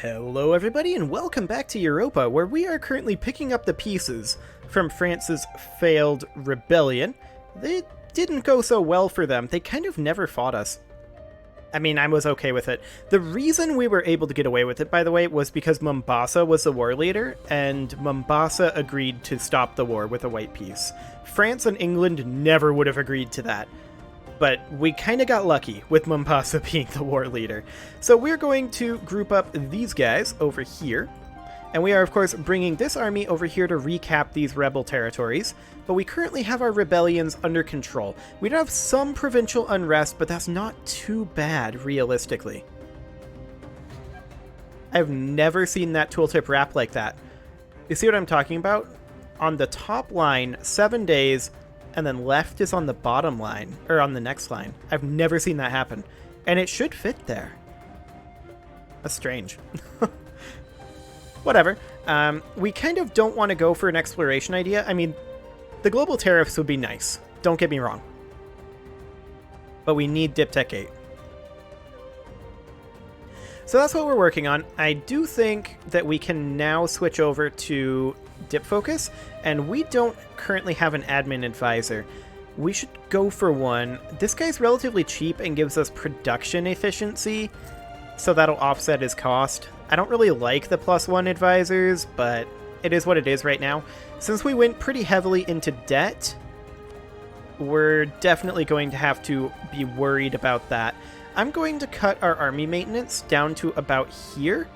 Hello everybody and welcome back to Europa, where we are currently picking up the pieces from France's failed rebellion. They didn't go so well for them. They kind of never fought us. I mean, I was okay with it. The reason we were able to get away with it, by the way, was because Mombasa was the war leader, and Mombasa agreed to stop the war with a white peace. France and England never would have agreed to that. But we kind of got lucky with Mombasa being the war leader. So we're going to group up these guys over here. And we are, of course, bringing this army over here to recap these rebel territories. But we currently have our rebellions under control. We do have some provincial unrest, but that's not too bad, realistically. I've never seen that tooltip wrap like that. You see what I'm talking about? On the top line, 7 days... and then left is on the bottom line, or on the next line. I've never seen that happen. And it should fit there. That's strange. Whatever. We kind of don't want to go for an exploration idea. I mean, the global tariffs would be nice. Don't get me wrong. But we need Diptech 8. So that's what we're working on. I do think that we can now switch over to Dip Focus, and we don't currently have an admin advisor. We should go for one. This guy's relatively cheap and gives us production efficiency, so that'll offset his cost. I don't really like the +1 advisors, but it is what it is right now. Since we went pretty heavily into debt, we're definitely going to have to be worried about that. I'm going to cut our army maintenance down to about here,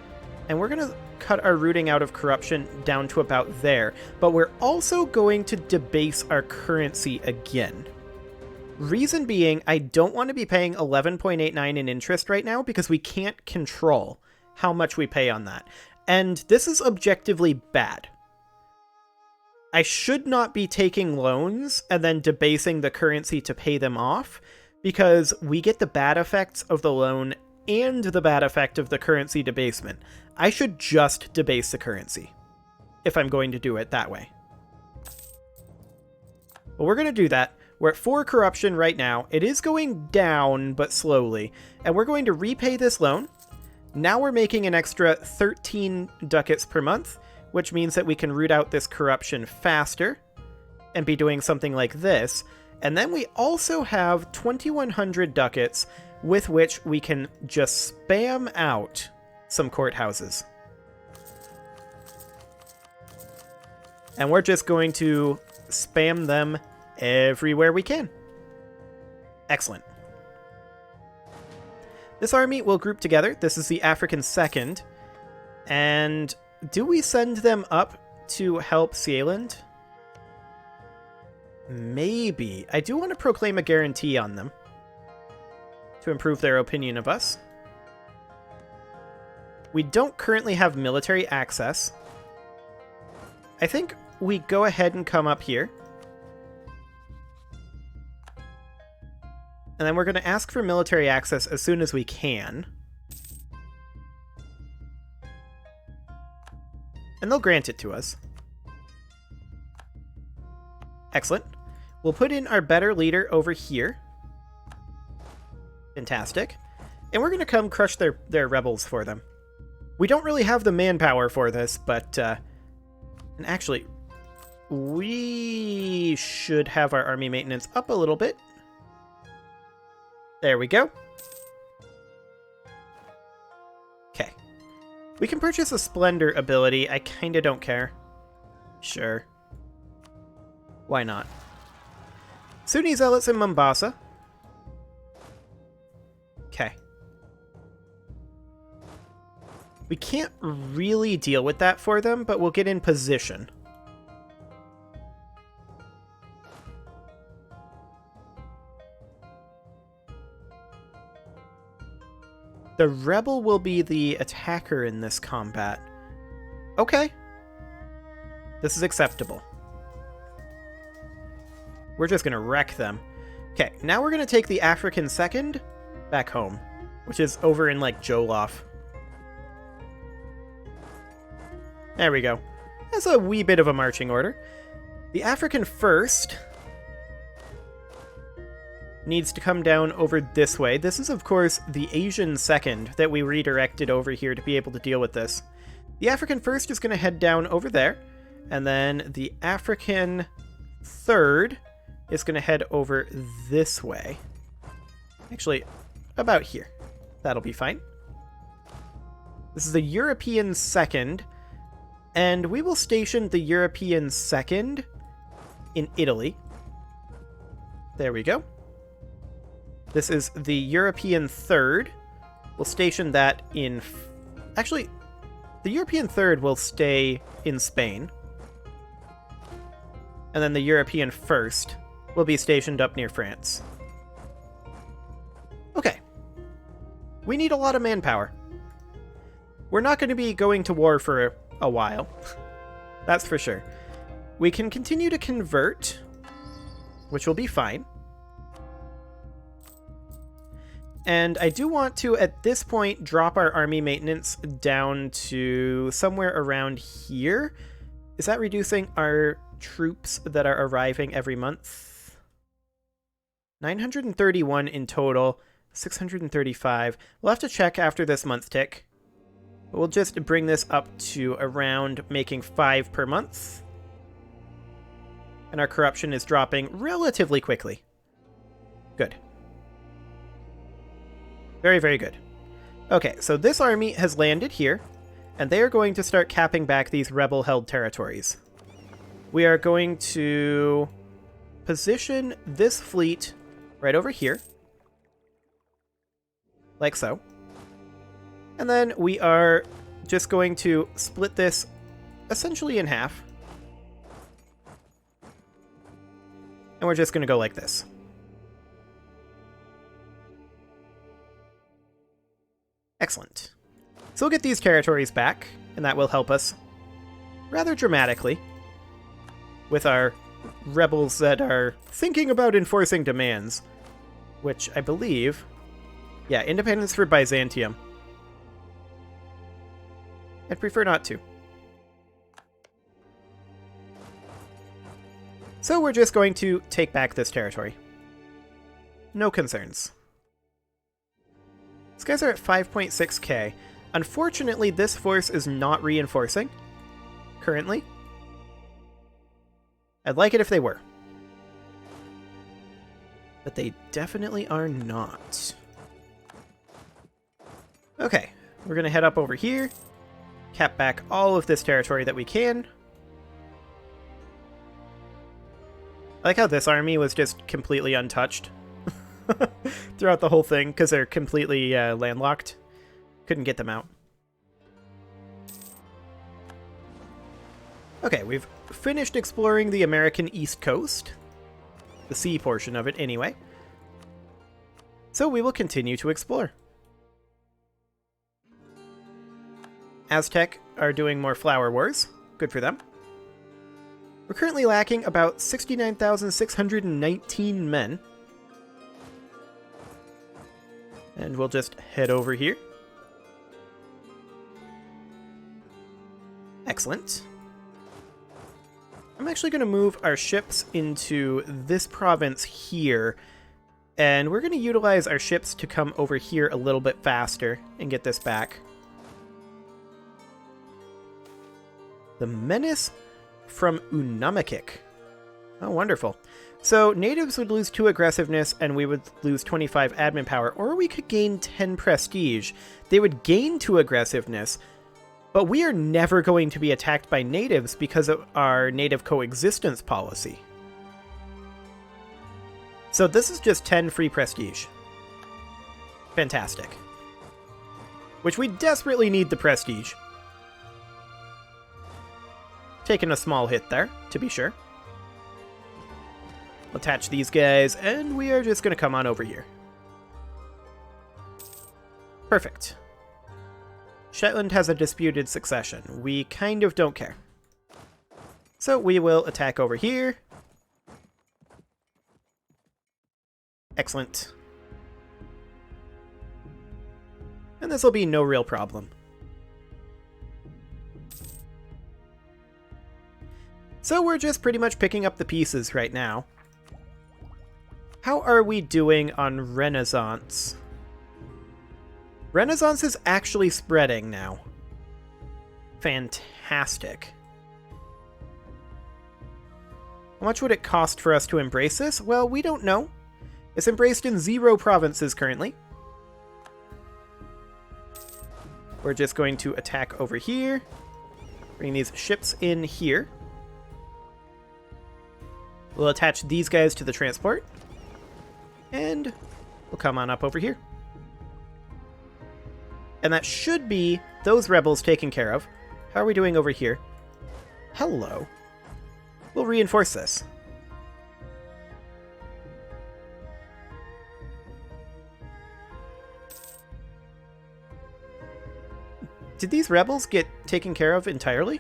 and we're going to cut our rooting out of corruption down to about there, but we're also going to debase our currency again. Reason being, I don't want to be paying 11.89 in interest right now because we can't control how much we pay on that. And this is objectively bad. I should not be taking loans and then debasing the currency to pay them off, because we get the bad effects of the loan and the bad effect of the currency debasement. I should just debase the currency if I'm going to do it that way. Well, we're going to do that. We're at 4 corruption right now. It is going down, but slowly. And we're going to repay this loan. Now we're making an extra 13 ducats per month, which means that we can root out this corruption faster and be doing something like this. And then we also have 2,100 ducats with which we can just spam out some courthouses. And we're just going to spam them everywhere we can. Excellent. This army will group together. This is the African 2nd. And do we send them up to help Sealand? Maybe. I do want to proclaim a guarantee on them to improve their opinion of us. We don't currently have military access. I think we go ahead and come up here. And then we're going to ask for military access as soon as we can. And they'll grant it to us. Excellent. We'll put in our better leader over here. Fantastic. And we're going to come crush their rebels for them. We don't really have the manpower for this, but... and actually, we should have our army maintenance up a little bit. There we go. Okay. We can purchase a Splendor ability. I kind of don't care. Sure. Why not? Sunni Zealots in Mombasa. Okay. We can't really deal with that for them, but we'll get in position. The rebel will be the attacker in this combat. Okay. This is acceptable. We're just going to wreck them. Okay, now we're going to take the African 2nd back home, which is over in, like, Jolof. There we go. That's a wee bit of a marching order. The African 1st needs to come down over this way. This is, of course, the Asian 2nd that we redirected over here to be able to deal with this. The African 1st is going to head down over there, and then the African 3rd is going to head over this way. Actually, about here. That'll be fine. This is the European 2nd, and we will station the European 2nd in Italy. There we go. This is the European 3rd. We'll station that in... Actually, the European 3rd will stay in Spain. And then the European 1st will be stationed up near France. Okay. We need a lot of manpower. We're not going to be going to war for a while. That's for sure. We can continue to convert, which will be fine. And I do want to, at this point, drop our army maintenance down to somewhere around here. Is that reducing our troops that are arriving every month? 931 in total, 635. We'll have to check after this month tick. We'll just bring this up to around making 5 per month. And our corruption is dropping relatively quickly. Good. Very, very good. Okay, so this army has landed here, and they are going to start capping back these rebel-held territories. We are going to position this fleet right over here, like so. And then we are just going to split this essentially in half. And we're just going to go like this. Excellent. So we'll get these territories back, and that will help us rather dramatically with our rebels that are thinking about enforcing demands, which I believe... Yeah, independence for Byzantium. I'd prefer not to. So we're just going to take back this territory. No concerns. These guys are at 5.6k. Unfortunately, this force is not reinforcing currently. I'd like it if they were. But they definitely are not. Okay, we're going to head up over here, cap back all of this territory that we can. I like how this army was just completely untouched throughout the whole thing, because they're completely landlocked. Couldn't get them out. Okay, we've finished exploring the American East Coast. The sea portion of it, anyway. So we will continue to explore. Aztec are doing more flower wars. Good for them. We're currently lacking about 69,619 men. And we'll just head over here. Excellent. I'm actually going to move our ships into this province here. And we're going to utilize our ships to come over here a little bit faster and get this back. The Menace from Unamekik. Oh, wonderful. So natives would lose 2 aggressiveness and we would lose 25 admin power, or we could gain 10 prestige. They would gain 2 aggressiveness, but we are never going to be attacked by natives because of our native coexistence policy. So this is just 10 free prestige. Fantastic. Which we desperately need the prestige. Taking a small hit there, to be sure. Attach these guys, and we are just going to come on over here. Perfect. Shetland has a disputed succession. We kind of don't care. So we will attack over here. Excellent. And this will be no real problem. So we're just pretty much picking up the pieces right now. How are we doing on Renaissance? Renaissance is actually spreading now. Fantastic. How much would it cost for us to embrace this? Well, we don't know. It's embraced in 0 provinces currently. We're just going to attack over here. Bring these ships in here. We'll attach these guys to the transport. And we'll come on up over here. And that should be those rebels taken care of. How are we doing over here? Hello. We'll reinforce this. Did these rebels get taken care of entirely?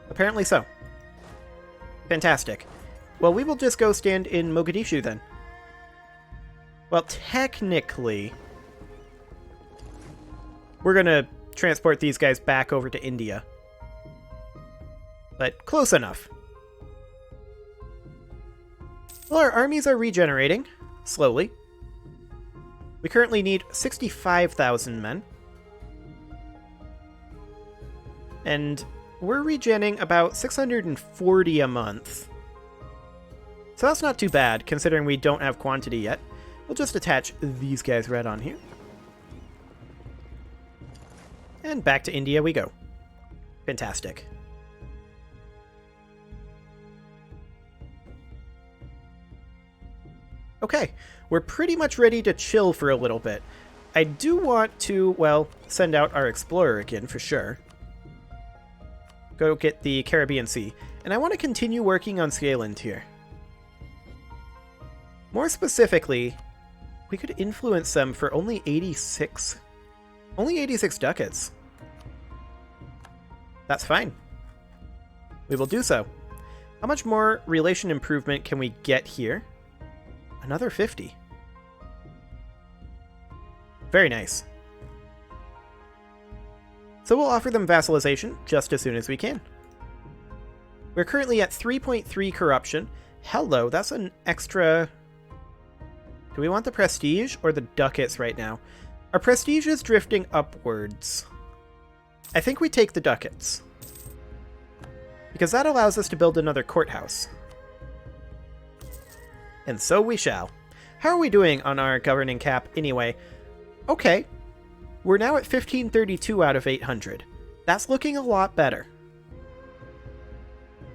Apparently so. Fantastic. Well, we will just go stand in Mogadishu then. Well, technically, we're gonna transport these guys back over to India. But close enough. Well, our armies are regenerating, slowly. We currently need 65,000 men. And we're regenning about 640 a month. So that's not too bad, considering we don't have quantity yet. We'll just attach these guys right on here. And back to India we go. Fantastic. Okay, we're pretty much ready to chill for a little bit. I do want to, well, send out our explorer again for sure. Go get the Caribbean Sea. And I want to continue working on Scaland here. More specifically, we could influence them for only 86. Only 86 ducats. That's fine. We will do so. How much more relation improvement can we get here? Another 50. Very nice. So we'll offer them vassalization just as soon as we can. We're currently at 3.3 corruption. Hello, that's an extra... Do we want the prestige or the ducats right now? Our prestige is drifting upwards. I think we take the ducats. Because that allows us to build another courthouse. And so we shall. How are we doing on our governing cap anyway? Okay. We're now at 1532 out of 800. That's looking a lot better.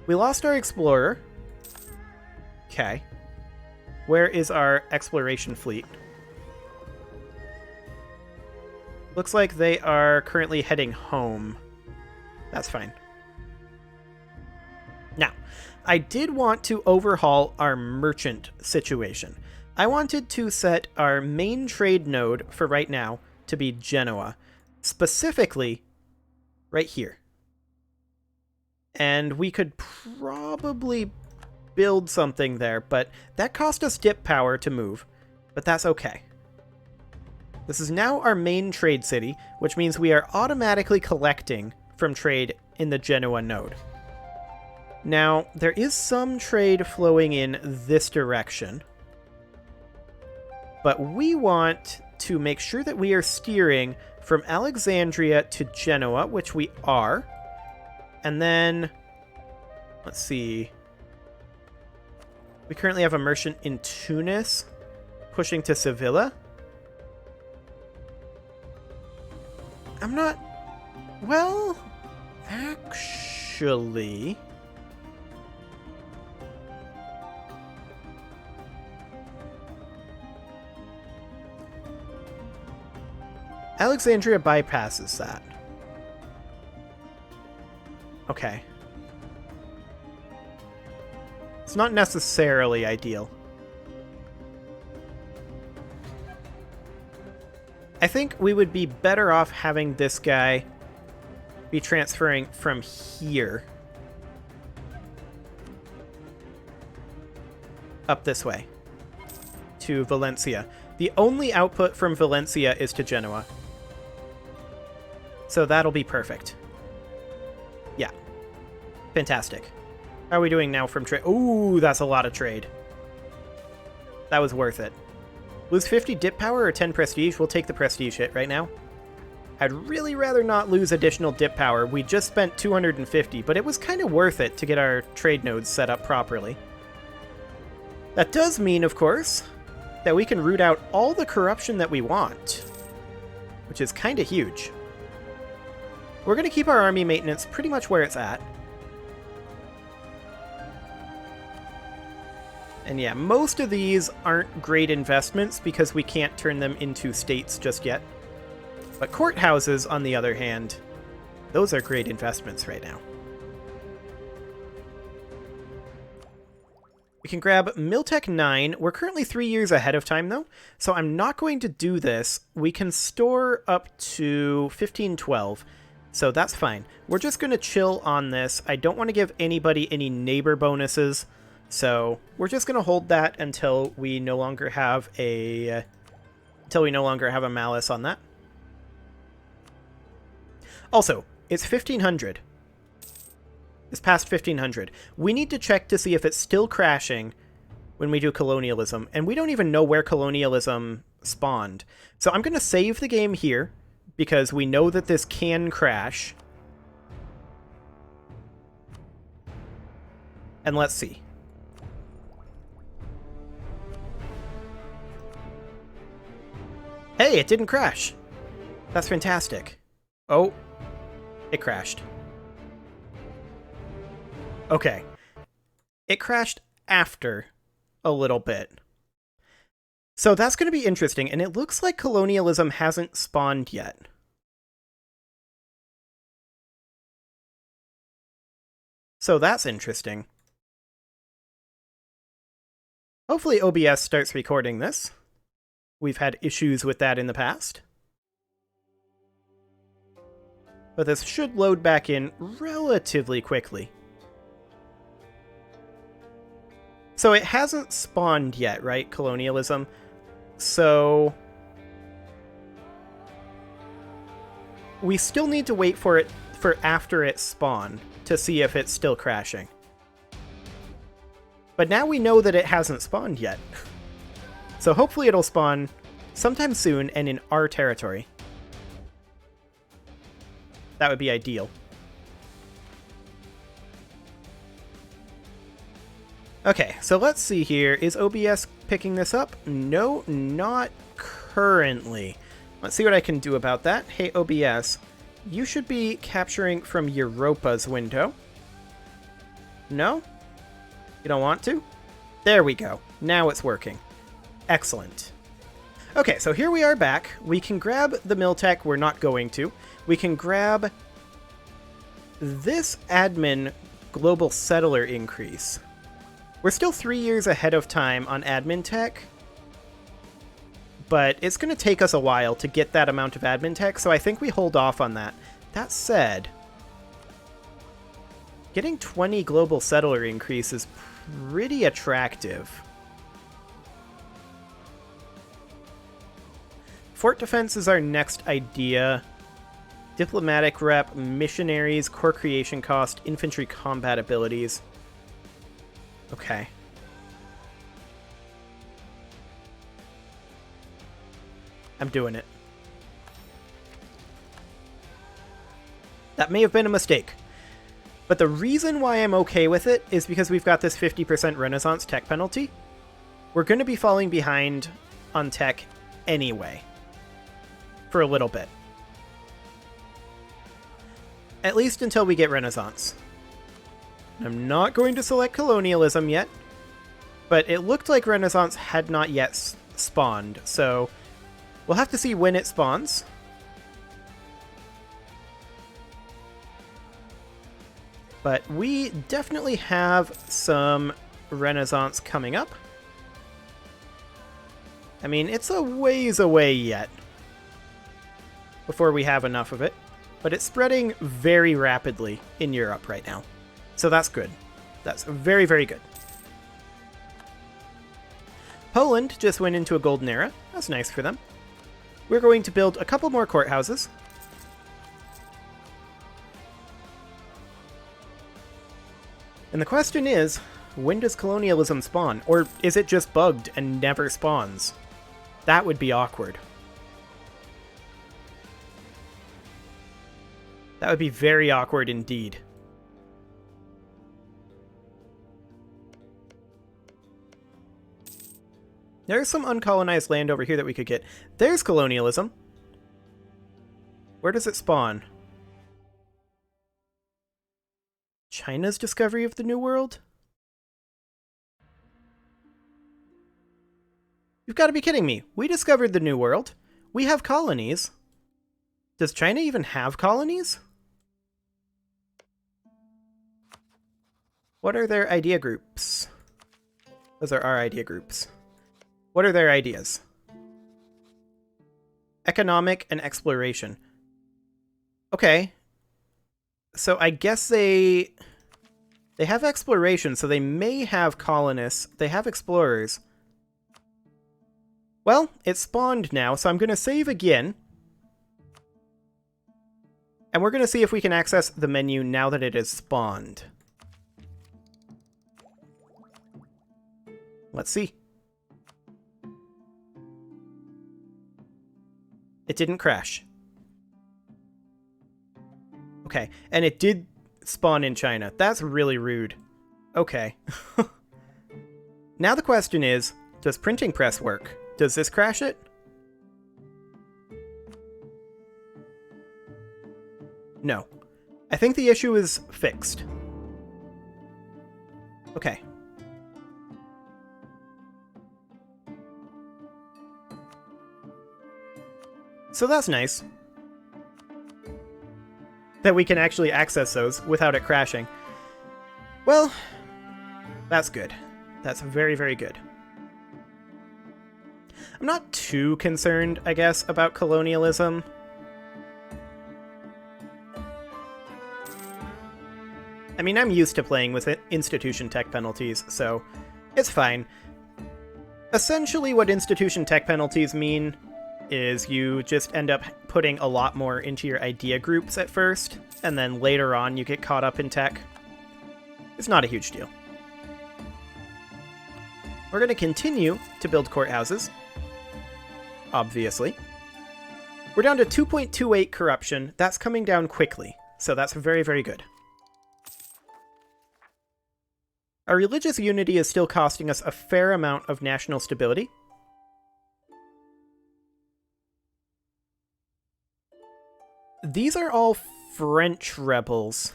We lost our explorer. Okay. Where is our exploration fleet? Looks like they are currently heading home. That's fine. Now, I did want to overhaul our merchant situation. I wanted to set our main trade node for right now to be Genoa, specifically right here. And we could probably build something there, but that cost us dip power to move, but that's okay. This is now our main trade city, which means we are automatically collecting from trade in the Genoa node. Now, there is some trade flowing in this direction, but we want to make sure that we are steering from Alexandria to Genoa, which we are, and then, let's see, we currently have a merchant in Tunis pushing to Sevilla. I'm not, well, actually... Alexandria bypasses that. Okay. It's not necessarily ideal. I think we would be better off having this guy be transferring from here up this way to Valencia. The only output from Valencia is to Genoa. So that'll be perfect. Yeah. Fantastic. How are we doing now from trade? Ooh, that's a lot of trade. That was worth it. Lose 50 dip power or 10 prestige? We'll take the prestige hit right now. I'd really rather not lose additional dip power. We just spent 250, but it was kind of worth it to get our trade nodes set up properly. That does mean, of course, that we can root out all the corruption that we want, which is kind of huge. We're going to keep our army maintenance pretty much where it's at. And yeah, most of these aren't great investments because we can't turn them into states just yet. But courthouses, on the other hand, those are great investments right now. We can grab Miltech 9. We're currently 3 years ahead of time, though, so I'm not going to do this. We can store up to 1512, so that's fine. We're just going to chill on this. I don't want to give anybody any neighbor bonuses, so we're just going to hold that until we no longer have a malice on that. Also, it's 1500. It's past 1500. We need to check to see if it's still crashing when we do colonialism, and we don't even know where colonialism spawned. So I'm going to save the game here, because we know that this can crash. And let's see. Hey, it didn't crash. That's fantastic. Oh, it crashed. Okay. It crashed after a little bit. So that's going to be interesting, and it looks like colonialism hasn't spawned yet. So that's interesting. Hopefully OBS starts recording this. We've had issues with that in the past. But this should load back in relatively quickly. So it hasn't spawned yet, right? Colonialism. So we still need to wait for it for after it spawned to see if it's still crashing. But now we know that it hasn't spawned yet. So hopefully it'll spawn sometime soon and in our territory. That would be ideal. Okay, so let's see here. Is OBS picking this up? No, not currently. Let's see what I can do about that. Hey, OBS, you should be capturing from Europa's window. No? You don't want to? There we go. Now it's working. Excellent. Okay, so here we are back. We can grab the Miltech. We're not going to. We can grab this admin global settler increase. We're still 3 years ahead of time on admin tech, but it's going to take us a while to get that amount of admin tech, so I think we hold off on that. That said, getting 20 global settler increase is pretty attractive. Fort defense is our next idea. Diplomatic rep, missionaries, core creation cost, infantry combat abilities. Okay. I'm doing it. That may have been a mistake. But the reason why I'm okay with it is because we've got this 50% Renaissance tech penalty. We're going to be falling behind on tech anyway. For a little bit. At least until we get Renaissance. I'm not going to select colonialism yet, but it looked like Renaissance had not yet spawned, so we'll have to see when it spawns. But we definitely have some Renaissance coming up. I mean, it's a ways away yet before we have enough of it, but it's spreading very rapidly in Europe right now. So that's good. That's very, very good. Poland just went into a golden era. That's nice for them. We're going to build a couple more courthouses. And the question is, when does colonialism spawn? Or is it just bugged and never spawns? That would be awkward. That would be very awkward indeed. There's some uncolonized land over here that we could get. There's colonialism. Where does it spawn? China's discovery of the New World? You've got to be kidding me. We discovered the New World. We have colonies. Does China even have colonies? What are their idea groups? Those are our idea groups. What are their ideas? Economic and exploration. Okay. So I guess they have exploration, so they may have colonists. They have explorers. Well, it spawned now, so I'm going to save again. And we're going to see if we can access the menu now that it has spawned. Let's see. It didn't crash. Okay, and it did spawn in China. That's really rude. Okay. Now the question is, does printing press work? Does this crash it? No. I think the issue is fixed. Okay. So that's nice. That we can actually access those without it crashing. Well, that's good. That's very, very good. I'm not too concerned, I guess, about colonialism. I mean, I'm used to playing with institution tech penalties, so it's fine. Essentially, what institution tech penalties mean is you just end up putting a lot more into your idea groups at first, and then later on you get caught up in tech. It's not a huge deal. We're going to continue to build courthouses. Obviously. We're down to 2.28 corruption. That's coming down quickly, so that's very, very good. Our religious unity is still costing us a fair amount of national stability. These are all French rebels.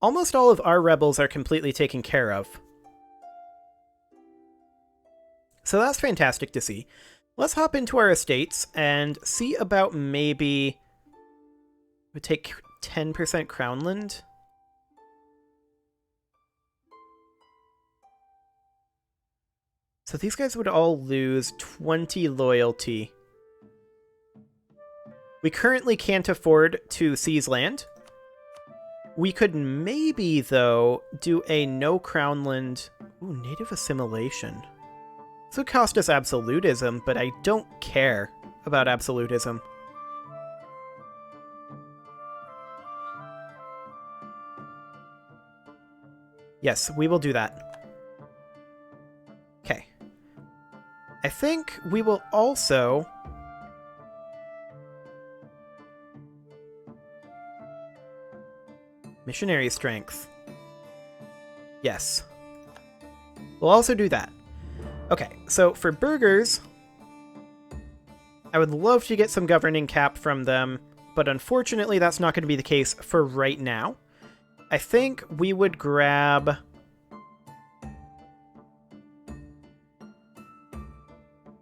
Almost all of our rebels are completely taken care of. So that's fantastic to see. Let's hop into our estates and see about maybe we take 10% Crownland. So these guys would all lose 20 loyalty. We currently can't afford to seize land. We could maybe, though, do a no Crownland... Ooh, native assimilation. This would cost us absolutism, but I don't care about absolutism. Yes, we will do that. Okay. I think we will also... Missionary strength. Yes. We'll also do that. Okay, so for burghers, I would love to get some governing cap from them, but unfortunately that's not going to be the case for right now. I think we would grab...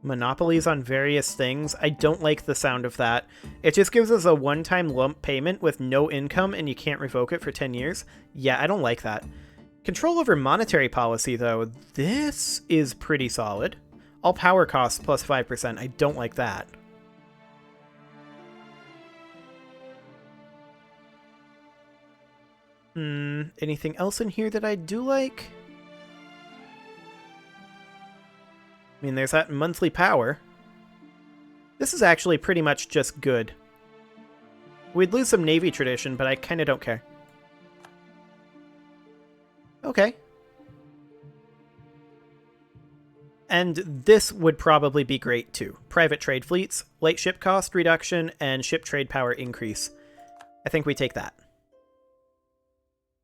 monopolies on various things. I don't like the sound of that. It just gives us a one-time lump payment with no income and you can't revoke it for 10 years. Yeah, I don't like that. Control over monetary policy, though. This is pretty solid. All power costs plus 5%. I don't like that. Anything else in here that I do like? I mean, there's that monthly power. This is actually pretty much just good. We'd lose some navy tradition, but I kind of don't care. Okay. And this would probably be great too. Private trade fleets, light ship cost reduction, and ship trade power increase. I think we take that.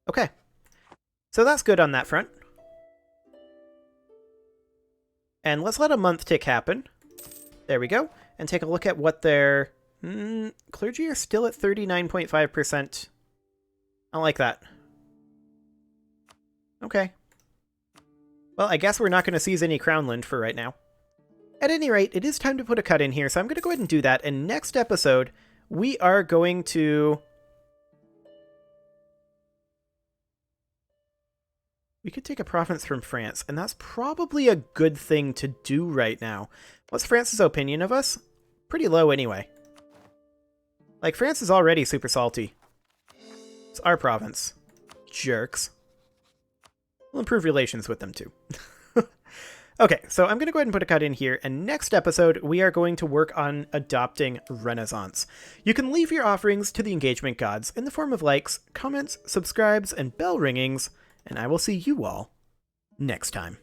Okay. So that's good on that front. And let's let a month tick happen. There we go. And take a look at what their... clergy are still at 39.5%. I don't like that. Okay. Well, I guess we're not going to seize any Crownland for right now. At any rate, it is time to put a cut in here, so I'm going to go ahead and do that. And next episode, we are going to... We could take a province from France, and that's probably a good thing to do right now. What's France's opinion of us? Pretty low anyway. Like, France is already super salty. It's our province. Jerks. We'll improve relations with them too. Okay, so I'm going to go ahead and put a cut in here, and next episode, we are going to work on adopting Renaissance. You can leave your offerings to the engagement gods in the form of likes, comments, subscribes, and bell ringings, and I will see you all next time.